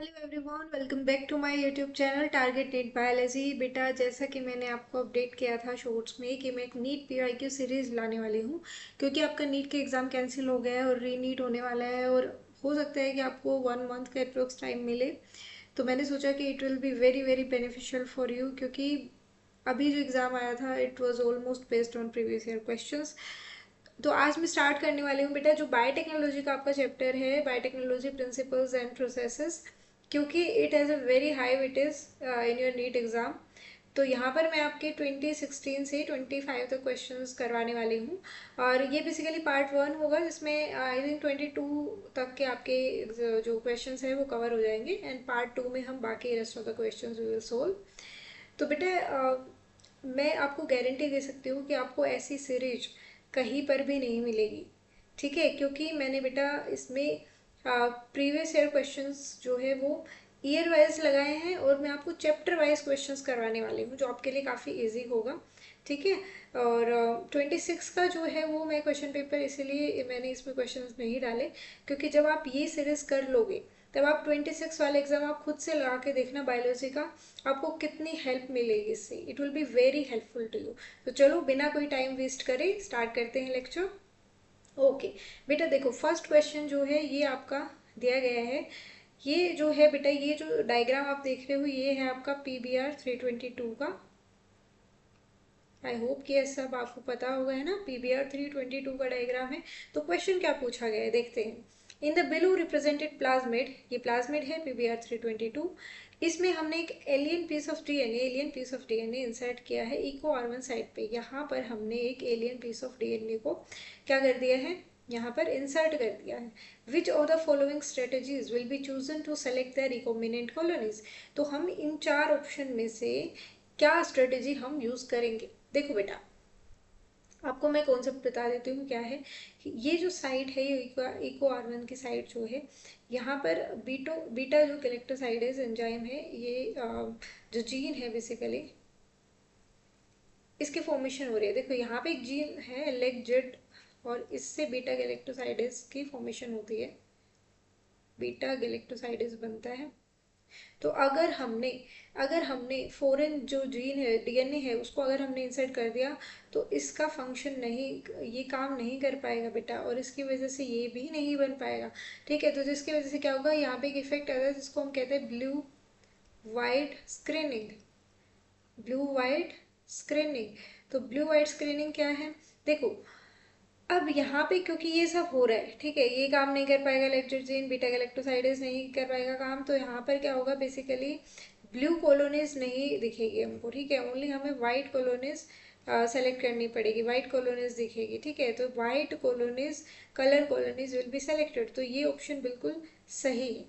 Hello everyone, welcome back to my YouTube channel target NEET biology. बेटा, जैसा कि मैंने आपको अपडेट किया था शॉर्ट्स में कि मैं एक नीट पीवाईक्यू सीरीज लाने वाली हूँ, क्योंकि आपका नीट के एग्ज़ाम कैंसिल हो गया है और री नीट होने वाला है और हो सकता है कि आपको 1 मंथ का अप्रोक्स टाइम मिले। तो मैंने सोचा कि it will be very very beneficial for you, क्योंकि अभी जो एग्ज़ाम आया था it was almost based on previous year questions. तो आज मैं स्टार्ट करने वाली हूँ बेटा, जो बायोटेक्नोलॉजी का आपका चैप्टर है, बायोटेक्नोलॉजी प्रिंसिपल्स एंड प्रोसेसेस, क्योंकि it has a very high weightage in your NEET exam. तो यहाँ पर मैं आपके 2016 से 25 तक क्वेश्चंस करवाने वाली हूँ। और ये बेसिकली पार्ट 1 होगा, जिसमें आई थिंक 22 तक के आपके जो क्वेश्चंस हैं वो कवर हो जाएंगे, एंड पार्ट 2 में हम बाकी rest of the questions we will solve. तो बेटा, मैं आपको गारंटी दे सकती हूँ कि आपको ऐसी सीरीज कहीं पर भी नहीं मिलेगी। ठीक है, क्योंकि मैंने बेटा इसमें प्रीवियस ईयर क्वेश्चंस जो है वो ईयर वाइज लगाए हैं, और मैं आपको चैप्टर वाइज क्वेश्चंस करवाने वाली हूँ, जो आपके लिए काफ़ी इजी होगा। ठीक है। और 26 का जो है वो मैं क्वेश्चन पेपर, इसीलिए मैंने इसमें क्वेश्चंस नहीं डाले, क्योंकि जब आप ये सीरीज कर लोगे तब आप 26 वाले एग्जाम आप खुद से लगा के देखना बायोलॉजी का, आपको कितनी हेल्प मिलेगी इससे। It will be very helpful to you. तो चलो, बिना कोई टाइम वेस्ट करे स्टार्ट करते हैं लेक्चर। ओके बेटा, देखो फर्स्ट क्वेश्चन जो है ये आपका दिया गया है। ये जो है बेटा, ये जो डायग्राम आप देख रहे हो ये है आपका PBR 322 का। आई होप कि ये सब आपको पता होगा, है ना। PBR 322 का डायग्राम है। तो क्वेश्चन क्या पूछा गया है देखते हैं। In the below represented plasmid, ये प्लाज्मिड है PBR 322। इसमें हमने एक alien piece of DNA insert किया है इको आर वन साइड पे। यहाँ पर हमने एक एलियन पीस ऑफ डीएनए को क्या कर दिया है, यहाँ पर इंसर्ट कर दिया है। Which of the following strategies will be chosen to select the recombinant colonies. तो हम इन 4 ऑप्शन में से क्या स्ट्रेटेजी हम यूज करेंगे। देखो बेटा, आपको मैं कॉन्सेप्ट बता देती हूँ क्या है। ये जो साइट है, ये इको आर वन की साइट जो है, यहाँ पर बीटा जो कलेक्टोसाइडेज एंजाइम है, ये जो जीन है बेसिकली, इसकी फॉर्मेशन हो रही है। देखो यहाँ पे एक जीन है लेग जेड, और इससे बीटा गैलेक्टोसाइडेज की फॉर्मेशन होती है, बीटा गैलेक्टोसाइडेज बनता है। तो अगर हमने फॉरेन जो जीन है, डीएनए है, उसको अगर हमने इंसर्ट कर दिया तो इसका फंक्शन नहीं, ये काम नहीं कर पाएगा बेटा, और इसकी वजह से ये भी नहीं बन पाएगा। ठीक है, तो जिसकी वजह से क्या होगा, यहाँ पे एक इफेक्ट आता है जिसको हम कहते हैं blue white screening. Blue white screening. तो ब्लू वाइट स्क्रीनिंग क्या है, देखो अब यहाँ पे क्योंकि ये सब हो रहा है, ठीक है, ये काम नहीं कर पाएगा लेक्टोजीन, बीटा गैलेक्टोसाइडेज नहीं कर पाएगा काम, तो यहाँ पर क्या होगा बेसिकली, ब्लू कॉलोनीज नहीं दिखेगी हमको। ठीक है, ओनली हमें वाइट कॉलोनीज सेलेक्ट करनी पड़ेगी, वाइट कॉलोनीज दिखेगी। ठीक है, तो white colonies, colour colonies will be selected. तो ये ऑप्शन बिल्कुल सही है।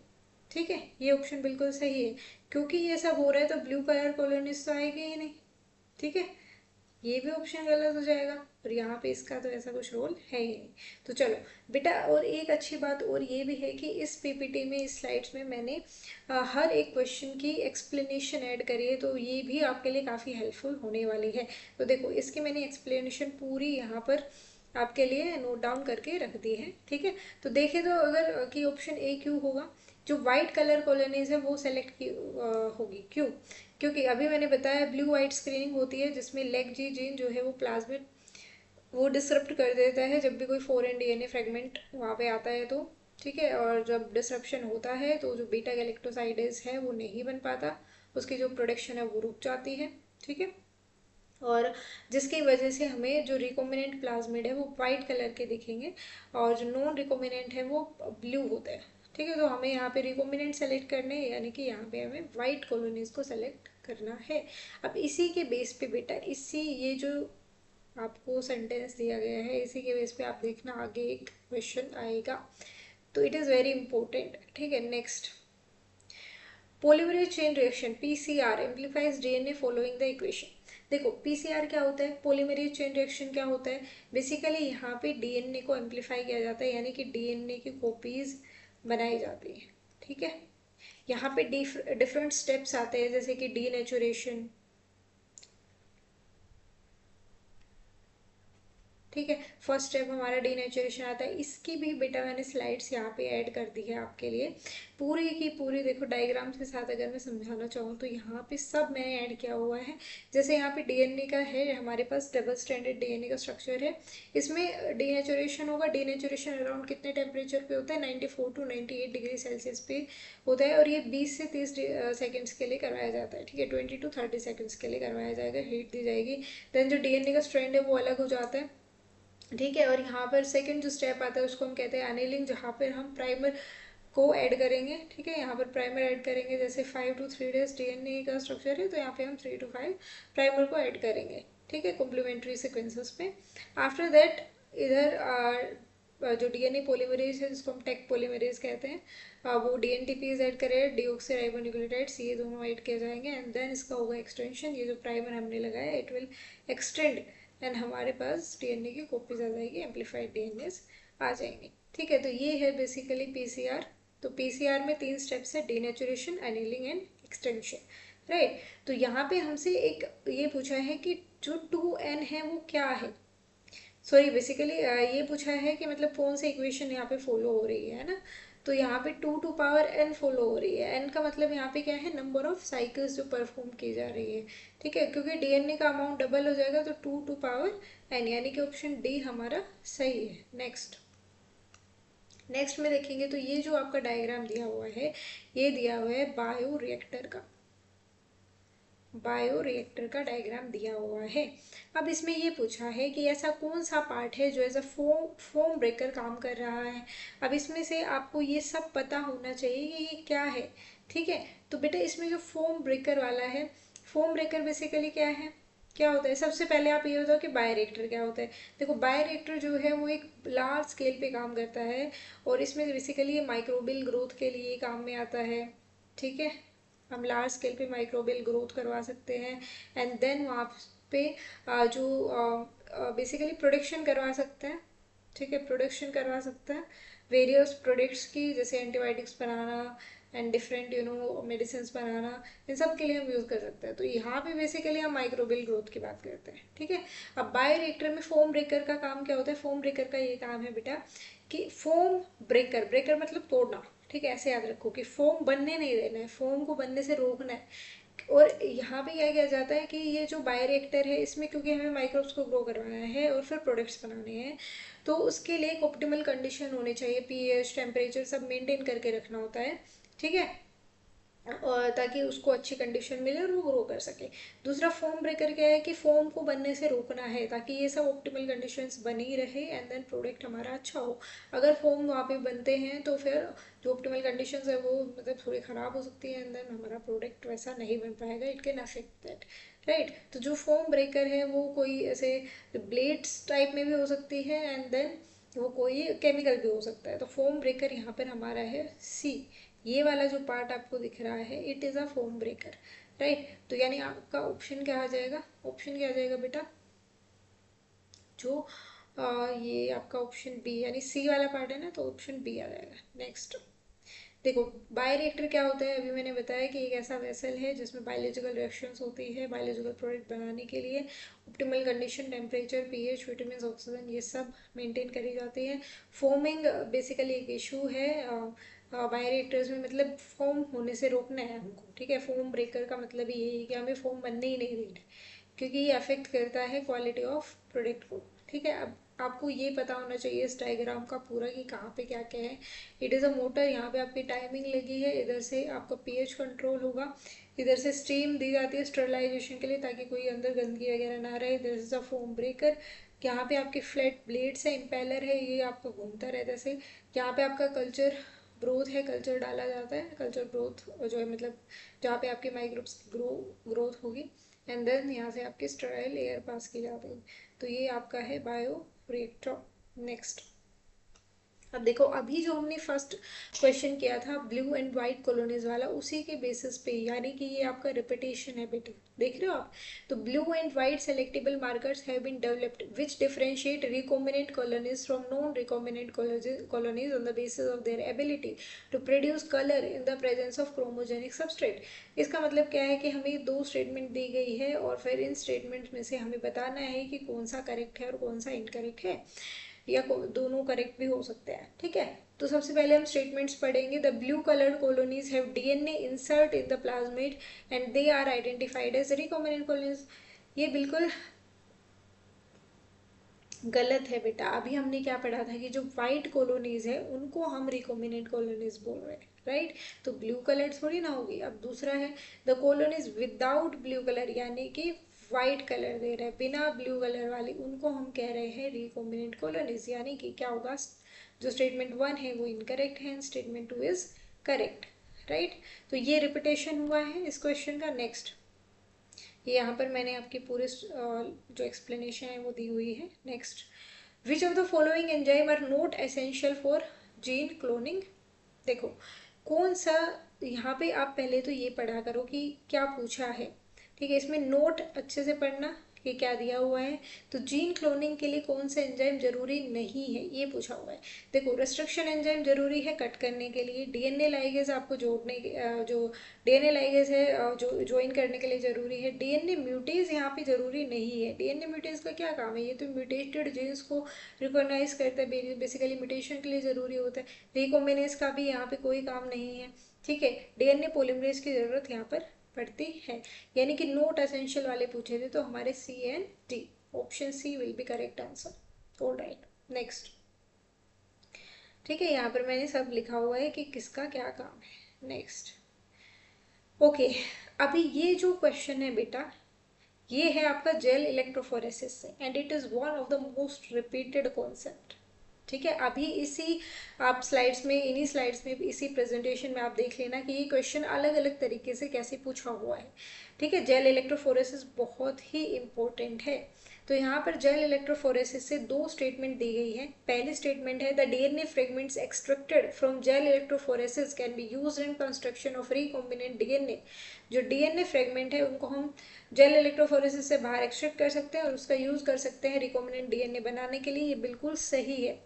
ठीक है, ये ऑप्शन बिल्कुल सही है, क्योंकि ये सब हो रहा है तो ब्लू कलर कॉलोनीज तो आएगी ही नहीं। ठीक है, ये भी ऑप्शन गलत हो जाएगा, और यहाँ पे इसका तो ऐसा कुछ रोल है ही नहीं। तो चलो बेटा, और एक अच्छी बात और ये भी है कि इस पीपीटी में, इस स्लाइड्स में मैंने हर एक क्वेश्चन की एक्सप्लेनेशन ऐड करी है, तो ये भी आपके लिए काफ़ी हेल्पफुल होने वाली है। तो देखो, इसकी मैंने एक्सप्लेनेशन पूरी यहाँ पर आपके लिए नोट डाउन करके रख दी है। ठीक है, तो देखें तो अगर कि ऑप्शन ए क्यों होगा, जो वाइट कलर कॉलोनीज है वो सेलेक्ट की होगी, क्यों, क्योंकि अभी मैंने बताया ब्लू वाइट स्क्रीनिंग होती है, जिसमें लेग जी जीन जो है वो प्लाज्मिड वो डिसरप्ट कर देता है जब भी कोई फॉरेन डीएनए फ्रेगमेंट वहाँ पे आता है तो। ठीक है, और जब डिसरप्शन होता है तो जो बीटा गैलेक्टोसाइडेज है वो नहीं बन पाता, उसकी जो प्रोडक्शन है वो रुक जाती है। ठीक है, और जिसकी वजह से हमें जो रिकॉम्बिनेंट प्लाज्मिड है वो वाइट कलर के दिखेंगे, और जो नॉन रिकॉम्बिनेंट है वो ब्लू होता है। ठीक है, तो हमें यहाँ पे रिकॉम्बिनेंट सेलेक्ट करने हैं, यानी कि यहाँ पे हमें वाइट कॉलोनीज को सेलेक्ट करना है। अब इसी के बेस पे बेटा, इसी ये जो आपको सेंटेंस दिया गया है, इसी के बेस पे आप देखना आगे एक क्वेश्चन आएगा, तो इट इज़ वेरी इंपॉर्टेंट। ठीक है, next, polymerase chain reaction PCR amplifies DNA following the equation. देखो पीसीआर क्या होता है, पॉलीमरेज चेन रिएक्शन क्या होता है, बेसिकली यहाँ पे डीएनए को एम्प्लीफाई किया जाता है, यानी कि डीएनए की कॉपीज बनाई जाती है। ठीक है, यहाँ पे डिफरेंट स्टेप्स आते हैं, जैसे कि डीनेचुरेशन, ठीक है। फर्स्ट स्टेप हमारा डीनेचुरेशन आता है। इसकी भी बेटा मैंने स्लाइड्स यहाँ पे ऐड कर दी है आपके लिए, पूरी की पूरी देखो डायग्राम्स के साथ अगर मैं समझाना चाहूँ तो यहाँ पे सब मैंने ऐड किया हुआ है। जैसे यहाँ पे डीएनए का है, हमारे पास डबल स्टैंडर्ड डीएनए का स्ट्रक्चर है। इसमें डीनेचुरेशन होगा। डीनेचुरेशन अराउंड कितने टेम्परेचर पे होता है, 94 टू 98 डिग्री सेल्सियस पे होता है, और ये 20 से 30 सेकेंड्स के लिए करवाया जाता है। ठीक है, 20 टू 30 सेकेंड्स के लिए करवाया जाएगा, हीट दी जाएगी। देन जो डीएनए का स्ट्रैंड है वो अलग हो जाता है। ठीक है, और यहाँ पर सेकंड जो स्टेप आता है उसको हम कहते हैं एनेलिंग, जहाँ पर हम प्राइमर को ऐड करेंगे। ठीक है, यहाँ पर प्राइमर ऐड करेंगे। जैसे 5 टू 3 डेज डीएनए का स्ट्रक्चर है तो यहाँ पे हम 3 टू 5 प्राइमर को ऐड करेंगे। ठीक है, कॉम्प्लीमेंट्री सीक्वेंसेस पे। आफ्टर दैट इधर जो डीएनए पॉलीमरेज है जिसको हम टेक पॉलीमरेज कहते हैं, वो डीएनटीपीज ऐड करें, डीऑक्सीराइबोन्यूक्लियोटाइड्स, ये दोनों ऐड किए जाएंगे। एंड देन इसका होगा एक्सटेंशन। ये जो प्राइमर हमने लगाया इट विल एक्सटेंड एंड हमारे पास डीएनए की कॉपीज आ जाएगी, एम्पलीफाइड डीएनए आ जाएंगे। ठीक है, तो ये है बेसिकली पीसीआर। तो पीसीआर में 3 स्टेप्स है, denaturation, annealing and extension. Right, तो यहाँ पे हमसे एक ये पूछा है कि जो 2n है वो क्या है। सॉरी, बेसिकली ये पूछा है कि मतलब कौन सी इक्वेशन यहाँ पे फॉलो हो रही है ना। तो यहाँ पे 2 टू पावर n फॉलो हो रही है। n का मतलब यहाँ पे क्या है, नंबर ऑफ साइकिल्स जो परफॉर्म की जा रही है। ठीक है, क्योंकि डीएनए का अमाउंट डबल हो जाएगा तो 2 टू पावर n, यानी कि ऑप्शन डी हमारा सही है। नेक्स्ट में देखेंगे तो ये जो आपका डायग्राम दिया हुआ है, ये दिया हुआ है बायोरिएक्टर का डायग्राम दिया हुआ है। अब इसमें ये पूछा है कि ऐसा कौन सा पार्ट है जो एज अ फोम ब्रेकर काम कर रहा है। अब इसमें से आपको ये सब पता होना चाहिए कि ये क्या है। ठीक है, तो बेटा इसमें जो फोम ब्रेकर वाला है, फोम ब्रेकर बेसिकली क्या होता है। सबसे पहले आप ये बताओ कि बायोरिएक्टर क्या होता है। देखो, बायोरिएक्टर जो है वो एक लार्ज स्केल पे काम करता है, और इसमें बेसिकली ये माइक्रोबियल ग्रोथ के लिए काम में आता है। ठीक है, हम लार्ज स्केल पे माइक्रोबियल ग्रोथ करवा सकते हैं। एंड देन वहाँ पे जो बेसिकली प्रोडक्शन करवा सकते हैं। ठीक है, प्रोडक्शन करवा सकते हैं वेरियस प्रोडक्ट्स की, जैसे एंटीबायोटिक्स बनाना एंड डिफरेंट मेडिसिन बनाना, इन सब के लिए हम यूज़ कर सकते हैं। तो यहाँ पे बेसिकली हम माइक्रोबियल ग्रोथ की बात करते हैं। ठीक है, अब बायोरिएक्टर में फोम ब्रेकर का काम क्या होता है। फोम ब्रेकर का ये काम है बेटा कि फोम ब्रेकर, ब्रेकर मतलब तोड़ना। ठीक है, ऐसे याद रखो कि फोम बनने नहीं देना है, फोम को बनने से रोकना है। और यहाँ पे क्या किया जाता है कि ये जो बायोरिएक्टर है इसमें क्योंकि हमें माइक्रोब्स को ग्रो करवाना है और फिर प्रोडक्ट्स बनाने हैं, तो उसके लिए एक ऑप्टिमल कंडीशन होनी चाहिए, पीएच टेम्परेचर सब मेंटेन करके रखना होता है। ठीक है, और ताकि उसको अच्छी कंडीशन मिले और वो ग्रो कर सके। दूसरा फोम ब्रेकर क्या है कि फोम को बनने से रोकना है ताकि ये सब ऑप्टिमल कंडीशंस बनी रहे एंड देन प्रोडक्ट हमारा अच्छा हो। अगर फोम वहाँ पे बनते हैं तो फिर जो ऑप्टिमल कंडीशंस है वो मतलब थोड़ी ख़राब हो सकती है एंड देन हमारा प्रोडक्ट वैसा नहीं बन पाएगा, it can affect that. Right, तो जो फोम ब्रेकर है वो कोई ऐसे ब्लेड्स टाइप में भी हो सकती है एंड देन वो कोई केमिकल भी हो सकता है। तो फोम ब्रेकर यहाँ पर हमारा है सी। ये वाला जो पार्ट आपको दिख रहा है it is a foam breaker. Right, तो यानी आपका ऑप्शन क्या आ जाएगा, ऑप्शन क्या आ जाएगा बेटा, जो ये आपका ऑप्शन बी यानी सी वाला पार्ट है ना, तो ऑप्शन बी आ जाएगा। नेक्स्ट देखो, बायोरिएक्टर क्या होता है। अभी मैंने बताया कि एक ऐसा वेसल है जिसमें बायोलॉजिकल रिएक्शंस होती है बायोलॉजिकल प्रोडक्ट बनाने के लिए। Optimal condition, temperature, pH, vitamin, oxygen, ये सब मेंटेन करी जाती है। फोमिंग बेसिकली एक इशू है बायोरिएक्टर्स में, मतलब फोम होने से रोकना है हमको। ठीक है, फोम ब्रेकर का मतलब यही है कि हमें फोम बनने ही नहीं देना, क्योंकि ये अफेक्ट करता है क्वालिटी ऑफ प्रोडक्ट को। ठीक है, अब आपको ये पता होना चाहिए इस डायग्राम का पूरा कि कहाँ पे क्या क्या है। इट इज़ अ मोटर, यहाँ पे आपकी टाइमिंग लगी है, इधर से आपका पीएच कंट्रोल होगा, इधर से स्टीम दी जाती है स्टरलाइजेशन के लिए ताकि कोई अंदर गंदगी वगैरह ना रहे। This is a foam breaker. यहाँ पे आपके फ्लैट ब्लेड्स है, इम्पेलर है, ये आपका घूमता रहता है जैसे। यहाँ पे आपका कल्चर ग्रोथ है, कल्चर डाला जाता है, कल्चर ग्रोथ जो है मतलब जहाँ पे आपके माइक्रोब्स ग्रोथ होगी एंड देन यहाँ से आपकी स्टेराइल एयर पास की जाती है। तो ये आपका है बायो रिएक्टर। नेक्स्ट अब देखो, अभी जो हमने फर्स्ट क्वेश्चन किया था ब्लू एंड व्हाइट कॉलोनीज वाला, उसी के बेसिस पे, यानी कि ये आपका रिपीटेशन है बेटे, देख रहे हो आप। तो blue and white selectable markers have been developed which differentiate recombinant colonies from non recombinant colonies on the basis of their ability to produce colour in the presence of chromogenic substrate. इसका मतलब क्या है कि हमें दो statement दी गई है और फिर इन स्टेटमेंट में से हमें बताना है कि कौन सा करेक्ट है और कौन सा इनकरेक्ट है, या दोनों करेक्ट भी हो सकते हैं, ठीक है। तो सबसे पहले हम स्टेटमेंट्स पढ़ेंगे। The blue coloured colonies have DNA insert in the plasmid and they are identified as recombinant colonies. ये बिल्कुल गलत है बेटा। अभी हमने क्या पढ़ा था कि जो वाइट कॉलोनीज है उनको हम रिकॉम्बिनेंट कॉलोनीज बोल रहे हैं, राइट। तो ब्लू कलर थोड़ी ना होगी। अब दूसरा है the colonies without blue colour, यानी कि वाइट कलर दे रहे हैं, बिना ब्लू कलर वाली, उनको हम कह रहे हैं रिकॉम्बिनेंट कॉलोनीज। यानी कि क्या होगा, जो स्टेटमेंट 1 है वो इनकरेक्ट है, स्टेटमेंट 2 इज करेक्ट, राइट। तो ये रिपीटेशन हुआ है इस क्वेश्चन का। नेक्स्ट, ये यहाँ पर मैंने आपकी पूरे जो एक्सप्लेनेशन है वो दी हुई है। Next, which of the following enzyme are not essential for gene cloning. देखो, कौन सा, यहाँ पे आप पहले तो ये पढ़ा करो कि क्या पूछा है, ठीक है। इसमें नोट अच्छे से पढ़ना कि क्या दिया हुआ है। तो जीन क्लोनिंग के लिए कौन सा एंजाइम जरूरी नहीं है, ये पूछा हुआ है। देखो, रिस्ट्रिक्शन एंजाइम जरूरी है कट करने के लिए, डीएनए लाइगेज आपको जोड़ने जो डीएनए लाइगेज है जो ज्वाइन करने के लिए जरूरी है। डीएनए म्यूटेज यहाँ पे जरूरी नहीं है। डीएनए म्यूटेज का क्या काम है, ये तो म्यूटेटेड जीन्स को रिकॉग्नाइज करता है, बेसिकली म्यूटेशन के लिए जरूरी होता है। रिकॉम्बिनेज का भी यहाँ पे कोई काम नहीं है, ठीक है। डीएनए पॉलीमरेज की जरूरत यहाँ पर पड़ती है, यानी कि नोट एसेंशियल वाले पूछे थे तो हमारे C and D, option C will be correct answer. All right, next, ठीक है। यहाँ पर मैंने सब लिखा हुआ है कि किसका क्या काम है। नेक्स्ट, ओके, अभी ये जो क्वेश्चन है बेटा, ये है आपका जेल इलेक्ट्रोफोरेसिस से, and it is one of the most repeated concept, ठीक है। अभी इसी आप स्लाइड्स में, इन्हीं स्लाइड्स में, इसी प्रेजेंटेशन में आप देख लेना कि ये क्वेश्चन अलग अलग तरीके से कैसे पूछा हुआ है, ठीक है। जेल इलेक्ट्रोफोरेसिस बहुत ही इंपॉर्टेंट है। तो यहाँ पर जेल इलेक्ट्रोफोरेसिस से दो स्टेटमेंट दी गई है। पहली स्टेटमेंट है the DNA fragments extracted from gel electrophoresis can be used in construction of recombinant DNA. जो डीएनए फ्रेगमेंट है उनको हम जेल इलेक्ट्रोफोरेसिस से बाहर एक्सट्रैक्ट कर सकते हैं और उसका यूज कर सकते हैं रिकॉम्बिनेंट डीएनए बनाने के लिए। ये बिल्कुल सही है।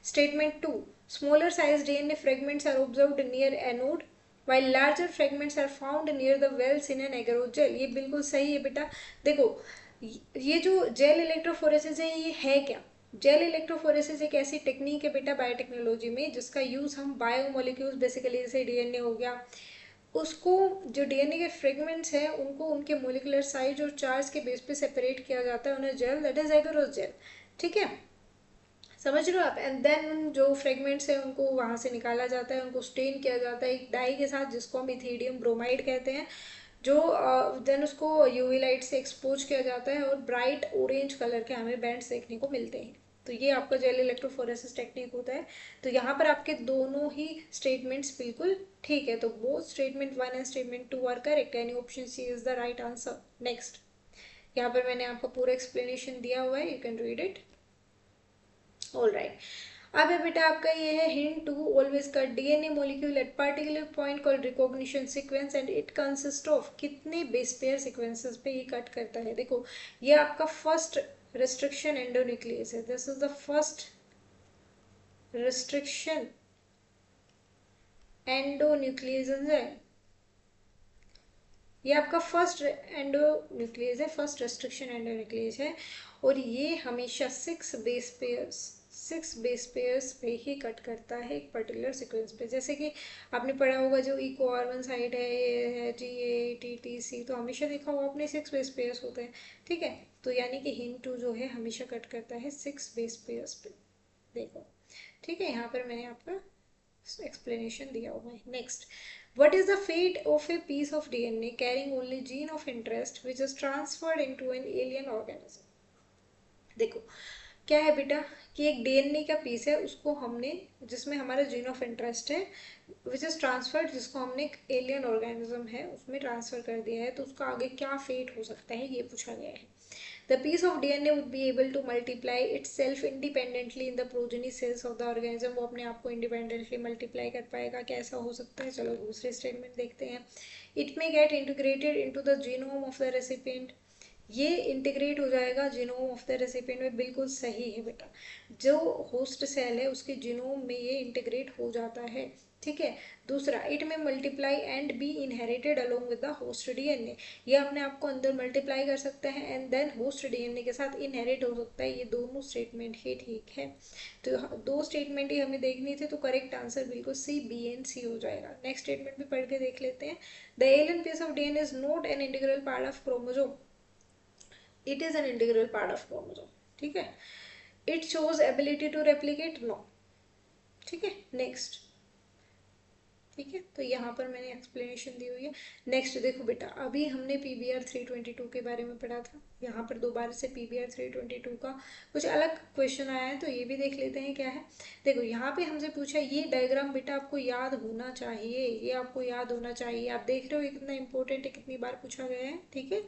Statement 2, smaller size DNA fragments are observed near anode while larger fragments are found near the wells in an agarose gel। ये बिल्कुल सही है बेटा। देखो, ये जो जेल इलेक्ट्रोफोरेसिस है ये है क्या, जेल इलेक्ट्रोफोरेसिस एक ऐसी टेक्निक है बेटा बायोटेक्नोलॉजी में जिसका यूज हम बायोमोलिक्यूल्स, बेसिकली जैसे डीएनए हो गया, उसको, जो डीएनए के फ्रेगमेंट्स हैं उनको उनके मोलिकुलर साइज और चार्ज के बेस पे सेपरेट किया जाता है उन्हें gel, that is agarose gel, ठीक है। समझ रहे हो आप। एंड देन जो फ्रेगमेंट्स है उनको वहां से निकाला जाता है, उनको स्टेन किया जाता है एक डाई के साथ जिसको हम इथीडियम ब्रोमाइड कहते हैं, जो देन उसको यूवी लाइट से एक्सपोज किया जाता है और ब्राइट ऑरेंज कलर के हमें बैंड्स देखने को मिलते हैं। तो ये आपका जेल इलेक्ट्रोफोरेसिस टेक्निक होता है। तो यहाँ पर आपके दोनों ही स्टेटमेंट्स बिल्कुल ठीक है। तो both statement 1 and statement 2 are correct, यानी option C is the right answer. Next, यहाँ पर मैंने आपको पूरा एक्सप्लेनेशन दिया हुआ है, you can read it. All right, अब है बेटा आपका ये है hint to always cut DNA molecule at particular point called recognition sequence and it consist of, कितने बेस पेयर सीक्वेंसेस पे ये कट करता है। देखो, ये आपका फर्स्ट रिस्ट्रिक्शन एंडोन्यूक्लियस है, this is the first restriction endonuclease है, ये आपका फर्स्ट एंडोन्यूक्लियस है, फर्स्ट रिस्ट्रिक्शन एंडोन्यूक्लियस है। और ये हमेशा 6 बेस पेयर्स पे ही कट करता है एक पर्टिकुलर सीक्वेंस पे। जैसे कि आपने पढ़ा होगा जो इको R1 साइट है, ये है GATTC, तो हमेशा देखा होगा आपने 6 बेस पेयर्स होते हैं, ठीक है। तो यानी कि हिंट 2 जो है हमेशा कट करता है 6 बेस पेयर्स पे, देखो, ठीक है। यहाँ पर मैंने आपका explanation दिया हुआ है। Next, what is the fate of a piece of DNA carrying only gene of interest which is transferred into an alien organism। देखो, क्या है बेटा कि एक डीएनए का पीस है, उसको हमने, जिसमें हमारा जीन ऑफ इंटरेस्ट है विच इज ट्रांसफर्ड, जिसको हमने एक एलियन ऑर्गेनिज्म है उसमें ट्रांसफर कर दिया है, तो उसका आगे क्या फेट हो सकता है ये पूछा गया है। The piece of DNA would be able to multiply itself independently in the progeny cells of the organism. वो अपने आप को independently multiply कर पाएगा, कैसा हो सकता है? चलो दूसरे स्टेटमेंट देखते हैं। It may get integrated into the genome of the recipient. ये इंटीग्रेट हो जाएगा जीनोम ऑफ द रेसिपिएंट में, बिल्कुल सही है बेटा। जो होस्ट सेल है उसके जीनोम में ये इंटीग्रेट हो जाता है, ठीक है। दूसरा, इट में multiply and B inherited along with the host DNA, ये अपने आप को अंदर मल्टीप्लाई कर सकता है एंड देन होस्ट डीएनए के साथ इनहेरिट हो सकता है। ये दोनों स्टेटमेंट ही ठीक है, तो दो स्टेटमेंट ही हमें देखनी थी, तो करेक्ट आंसर बिल्कुल सी, बी एंड सी हो जाएगा। नेक्स्ट स्टेटमेंट भी पढ़ के देख लेते हैं। The alien piece of DNA is not an integral part of chromosome, it is an integral part of chromosome, ठीक है। It shows ability to replicate, no, ठीक है। नेक्स्ट, ठीक है, तो यहाँ पर मैंने एक्सप्लेनेशन दी हुई है। नेक्स्ट देखो बेटा, अभी हमने PBR 322 के बारे में पढ़ा था, यहाँ पर दोबारा से PBR 322 का कुछ अलग क्वेश्चन आया है, तो ये भी देख लेते हैं क्या है। देखो यहाँ पे हमसे पूछा, ये डायग्राम बेटा आपको याद होना चाहिए, ये आपको याद होना चाहिए। आप देख रहे हो ये कितना इंपॉर्टेंट है, कितनी बार पूछा गया है, ठीक है।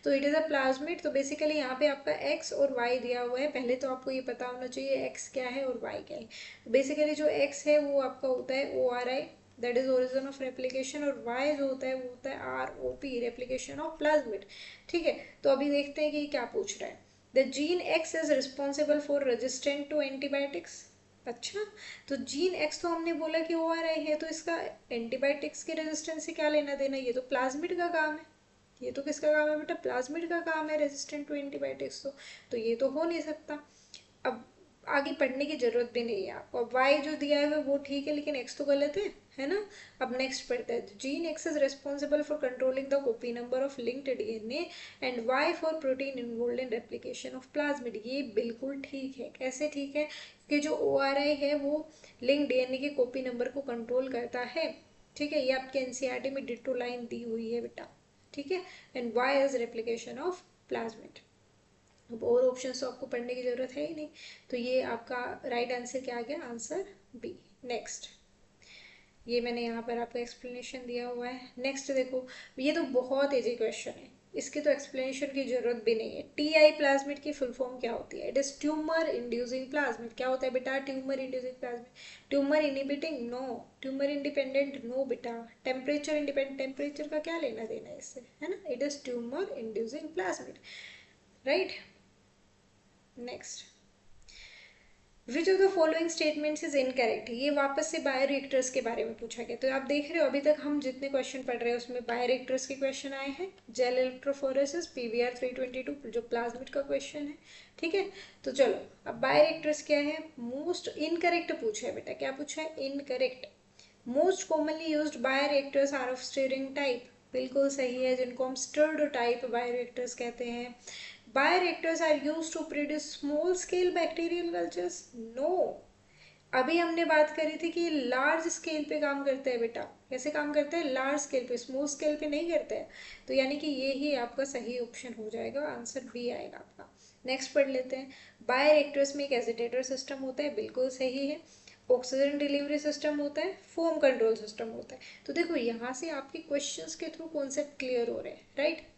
तो इट इज़ अ प्लाज्मिड, तो बेसिकली यहाँ पे आपका एक्स और वाई दिया हुआ है। पहले तो आपको ये पता होना चाहिए एक्स क्या है और वाई क्या है। बेसिकली जो एक्स है वो आपका होता है ORI, that is origin of replication, और वाई जो होता है वो होता है ROP, रेप्लिकेशन ऑफ प्लाज्मिड, ठीक है। तो अभी देखते हैं कि क्या पूछ रहा है। The gene X is responsible for resistant to antibiotics. अच्छा, तो जीन एक्स तो हमने बोला कि ORI है, तो इसका एंटीबायोटिक्स के रेजिस्टेंस से क्या लेना देना, ये तो प्लाज्मिड का काम है। ये तो किसका काम है बेटा, प्लाज्मिड का काम है रेजिस्टेंट टू एंटीबायोटिक्स, तो ये तो हो नहीं सकता। अब आगे पढ़ने की जरूरत भी नहीं है आपको। अब वाई जो दिया है वो ठीक है, लेकिन एक्स तो गलत है ना। अब नेक्स्ट पढ़ते हैं। Gene X is responsible for controlling the copy number of linked DNA and Y for protein involved in replication of plasmid. ये बिल्कुल ठीक है। कैसे ठीक है कि जो ORI है वो लिंक डीएनए के कॉपी नंबर को कंट्रोल करता है, ठीक है। ये आपके एनसीईआरटी में डिटो लाइन दी हुई है बेटा, ठीक है। And Y is replication of plasmid. अब और ऑप्शन तो आपको पढ़ने की जरूरत है ही नहीं, तो ये आपका राइट आंसर क्या आ गया, आंसर बी। नेक्स्ट, ये मैंने यहाँ पर आपको एक्सप्लेनेशन दिया हुआ है। नेक्स्ट देखो, ये तो बहुत इजी क्वेश्चन है, इसकी तो एक्सप्लेनेशन की जरूरत भी नहीं है। TI प्लाज्मिड की फुल फॉर्म क्या होती है? It is tumour inducing plasmid. क्या होता है बेटा tumour inducing plasmid? Tumour inhibiting, no. Tumour independent, no बेटा। टेम्परेचर इंडिपेंडेंट, टेम्परेचर का क्या लेना देना है इससे, है ना। It is tumour inducing plasmid, right. Next, which of the following statements is incorrect. ये वापस से बायोरिएक्टर्स के बारे में पूछा गया। तो आप देख रहे हो अभी तक हम जितने क्वेश्चन पढ़ रहे हैं उसमें बायोरिएक्टर्स के क्वेश्चन आए हैं। जेल इलेक्ट्रोफोरेसिस, PBR 322 जो प्लाज्मिड का क्वेश्चन है, ठीक है। तो चलो, अब बायोरिएक्टर्स क्या है, मोस्ट इनकरेक्ट पूछा है बेटा। क्या पूछा है, incorrect. Most commonly used bioreactors are of stirring type, बिल्कुल सही है, जिनको हम स्टर्ड टाइप बायोरिएक्टर्स कहते हैं। Bioreactors are used to produce small scale bacterial cultures, no। अभी हमने बात करी थी कि लार्ज स्केल पे काम करते हैं बेटा। कैसे काम करते हैं, लार्ज स्केल पे, स्मॉल स्केल पे नहीं करते हैं। तो यानी कि ये ही आपका सही ऑप्शन हो जाएगा, आंसर बी आएगा आपका। नेक्स्ट पढ़ लेते हैं। बायोरिएक्टर्स में एक एजिटेटर सिस्टम होता है, बिल्कुल सही है। ऑक्सीजन डिलीवरी सिस्टम होता है, फोम कंट्रोल सिस्टम होता है। तो देखो यहाँ से आपके क्वेश्चंस के थ्रू कॉन्सेप्ट क्लियर हो रहे हैं, राइट।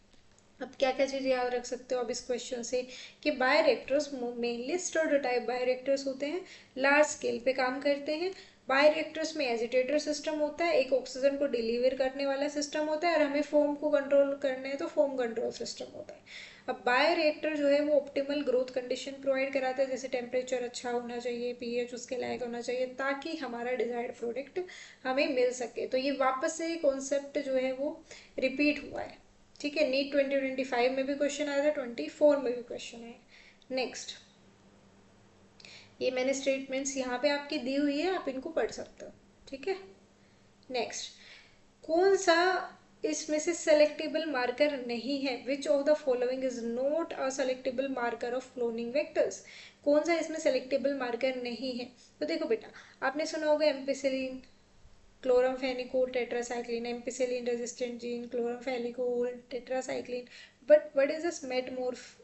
अब क्या क्या चीज़ याद रख सकते हो अब इस क्वेश्चन से, कि bioreactors mainly stirred type bioreactors होते हैं, लार्ज स्केल पे काम करते हैं। बायोरिएक्टर्स में एजिटेटर सिस्टम होता है, एक ऑक्सीजन को डिलीवर करने वाला सिस्टम होता है, और हमें फोम को कंट्रोल करना है तो फोम कंट्रोल सिस्टम होता है। अब बायोरिएक्टर जो है वो ऑप्टिमल ग्रोथ कंडीशन प्रोवाइड कराता है, जैसे टेम्परेचर अच्छा होना चाहिए, pH उसके लायक होना चाहिए, ताकि हमारा डिजायर्ड प्रोडक्ट हमें मिल सके। तो ये वापस से कॉन्सेप्ट जो है वो रिपीट हुआ है, ठीक है। नीट 2025 में भी क्वेश्चन आया था, 24 में भी क्वेश्चन आया। नेक्स्ट, ये मैंने स्टेटमेंट्स यहाँ पे आपकी दी हुई है, आप इनको पढ़ सकते हो, ठीक है। नेक्स्ट, कौन सा इसमें से सेलेक्टेबल मार्कर नहीं है, which of the following is not a selectable marker of cloning vectors. कौन सा इसमें सेलेक्टेबल मार्कर नहीं है? तो देखो बेटा, आपने सुना होगा ampicillin, chloramphenicol tetracycline, ampicillin resistant gene, chloramphenicol tetracycline, but what is this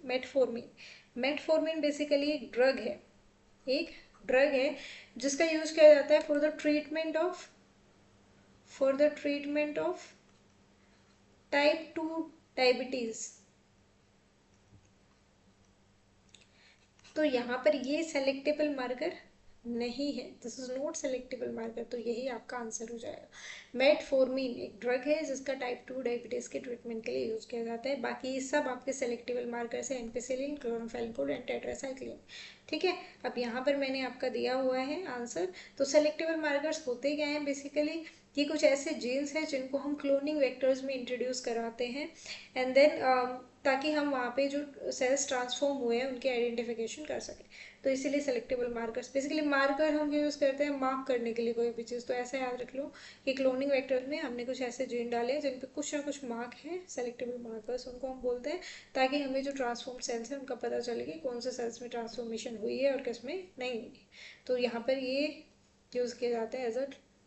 metformin? Metformin basically एक ड्रग है, एक ड्रग है जिसका यूज किया जाता है for the treatment of type 2 diabetes. तो यहाँ पर ये सेलेक्टेबल मार्कर नहीं है, this is not selectable marker, तो यही आपका आंसर हो जाएगा। मेटफॉर्मिन एक ड्रग है जिसका टाइप 2 डायबिटीज के ट्रीटमेंट के लिए यूज किया जाता है। बाकी ये सब आपके सेलेक्टेबल मार्कर्स है, एम्पिसिलिन, क्लोरामफेनिकोल एंड टेट्रासाइक्लिन। ठीक है, अब यहाँ पर मैंने आपका दिया हुआ है आंसर। तो सेलेक्टेबल मार्कर्स होते क्या हैं बेसिकली, ये कुछ ऐसे जीन्स हैं जिनको हम क्लोनिंग वेक्टर्स में इंट्रोड्यूस कराते हैं एंड देन ताकि हम वहाँ पे जो सेल्स ट्रांसफॉर्म हुए हैं उनकी आइडेंटिफिकेशन कर सकें। तो इसीलिए सेलेक्टेबल मार्कर्स, बेसिकली मार्कर हम यूज़ करते हैं मार्क करने के लिए कोई भी चीज़। तो ऐसा याद रख लो कि क्लोनिंग वेक्टर में हमने कुछ ऐसे जीन डाले हैं जिन पे कुछ ना कुछ मार्क है, सेलेक्टेबल मार्कर्स उनको हम बोलते हैं, ताकि हमें जो ट्रांसफॉर्म सेल्स हैं उनका पता चले कि कौन से सेल्स में ट्रांसफॉर्मेशन हुई है और किस में नहीं हुई। तो यहाँ पर ये यूज़ किया जाता है as a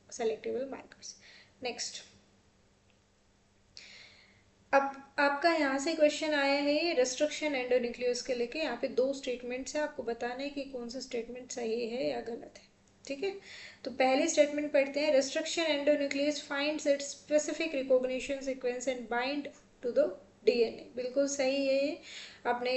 selectable markers. Next, अब आपका यहाँ से क्वेश्चन आया है ये रेस्ट्रिक्शन एंडोन्यूक्लियस के लेके। यहाँ पे दो स्टेटमेंट्स है, आपको बताना है कि कौन सा स्टेटमेंट सही है या गलत है। ठीक है, तो पहली स्टेटमेंट पढ़ते हैं। Restriction endonuclease finds its specific recognition sequence and bind to the DNA. बिल्कुल सही है ये, आपने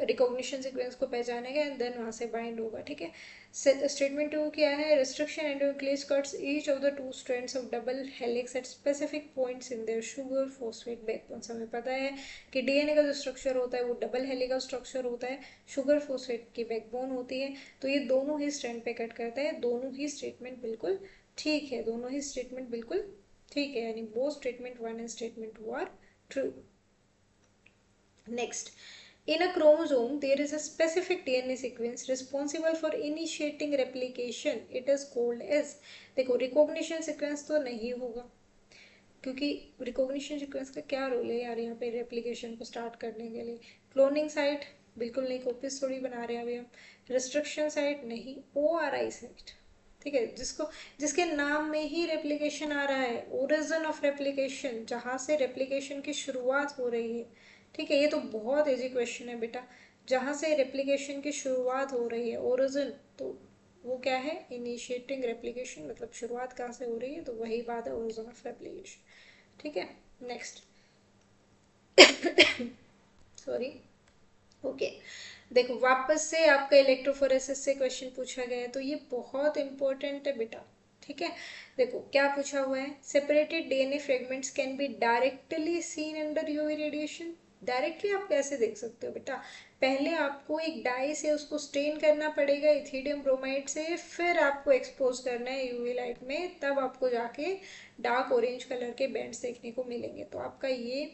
रिकॉग्निशन सीक्वेंस को पहचानेगा एंड देन वहाँ से बाइंड होगा। ठीक है, स्टेटमेंट 2 क्या है, restriction endonuclease cuts each of the 2 strands of double helix at specific points in their sugar phosphate backbone. हमें पता है कि डीएनए का जो स्ट्रक्चर होता है वो डबल हेलिकल स्ट्रक्चर होता है, शुगर फॉस्फेट की बैकबोन होती है। तो ये दोनों ही स्ट्रैंड पे कट करता है। दोनों ही स्टेटमेंट बिल्कुल ठीक है, दोनों ही स्टेटमेंट बिल्कुल ठीक है, यानी both statement 1 and statement 2 are true. Next, in a chromosome, there is a specific DNA sequence responsible for initiating replication. It is called as, देखो रिकॉग्निशन सीक्वेंस तो नहीं होगा, क्योंकि रिकॉग्निशन सीक्वेंस का क्या रोल है यार यहाँ पे रेप्लिकेशन को स्टार्ट करने के लिए। क्लोनिंग साइट बिल्कुल नहीं, कॉपीज थोड़ी बना रहे हैं अभी हम। रिस्ट्रिक्शन साइट नहीं, ORI साइट। ठीक है, जिसके नाम में ही रेप्लिकेशन आ रहा है, ओरिजिन ऑफ रेप्लिकेशन, जहाँ से रेप्लिकेशन की शुरुआत हो रही है। ठीक है, ये तो बहुत इजी क्वेश्चन है बेटा, जहाँ से रेप्लिकेशन की शुरुआत हो रही है ओरिजिन, तो वो क्या है, इनिशिएटिंग रेप्लिकेशन, मतलब शुरुआत कहाँ से हो रही है, तो वही बात है ओरिजिन ऑफ रेप्लिकेशन। ठीक है, नेक्स्ट सॉरी। ओके, देखो वापस से आपका इलेक्ट्रोफोरेसिस से क्वेश्चन पूछा गया है, तो ये बहुत इंपॉर्टेंट है बेटा। ठीक है, देखो क्या पूछा हुआ है, separated DNA fragments can be directly seen under UV radiation. Directly आप कैसे देख सकते हो बेटा, पहले आपको एक डाई से उसको स्टेन करना पड़ेगा इथीडियम ब्रोमाइड से, फिर आपको एक्सपोज करना है यूवी लाइट में, तब आपको जाके डार्क ऑरेंज कलर के बैंड्स देखने को मिलेंगे। तो आपका ये